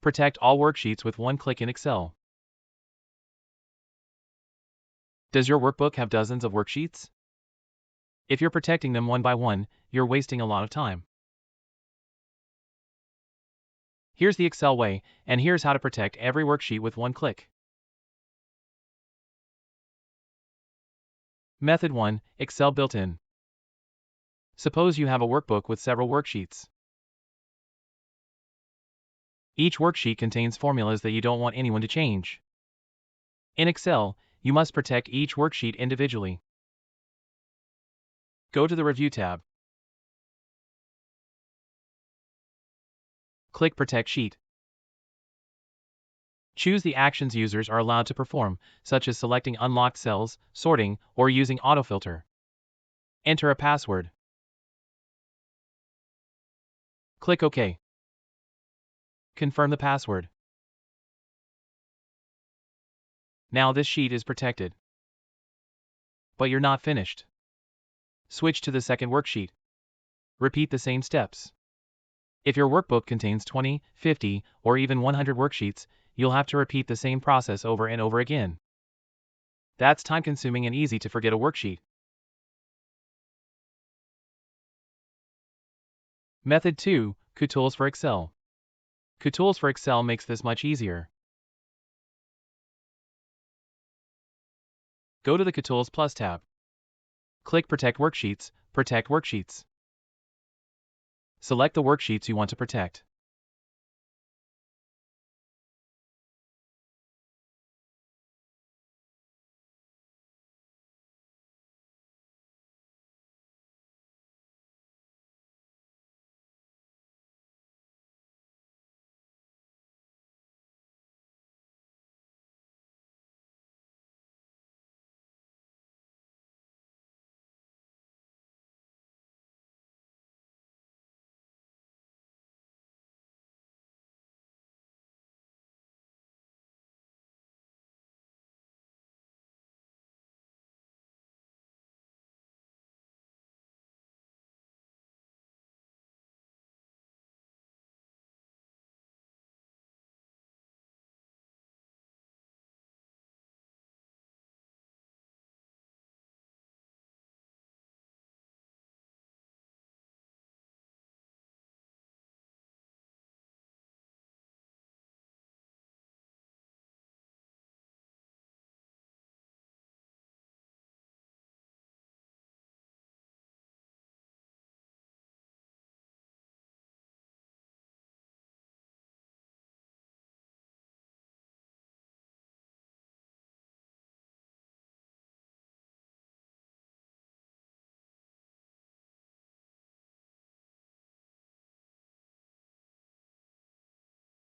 Protect all worksheets with one click in Excel. Does your workbook have dozens of worksheets? If you're protecting them one by one, you're wasting a lot of time. Here's the Excel way, and here's how to protect every worksheet with one click. Method 1. Excel built-in. Suppose you have a workbook with several worksheets. Each worksheet contains formulas that you don't want anyone to change. In Excel, you must protect each worksheet individually. Go to the Review tab. Click Protect Sheet. Choose the actions users are allowed to perform, such as selecting unlocked cells, sorting, or using autofilter. Enter a password. Click OK. Confirm the password. Now this sheet is protected. But you're not finished. Switch to the second worksheet. Repeat the same steps. If your workbook contains 20, 50, or even 100 worksheets, you'll have to repeat the same process over and over again. That's time-consuming and easy to forget a worksheet. Method 2. Kutools for Excel. Kutools for Excel makes this much easier. Go to the Kutools Plus tab. Click Protect Worksheets, Protect Worksheets. Select the worksheets you want to protect.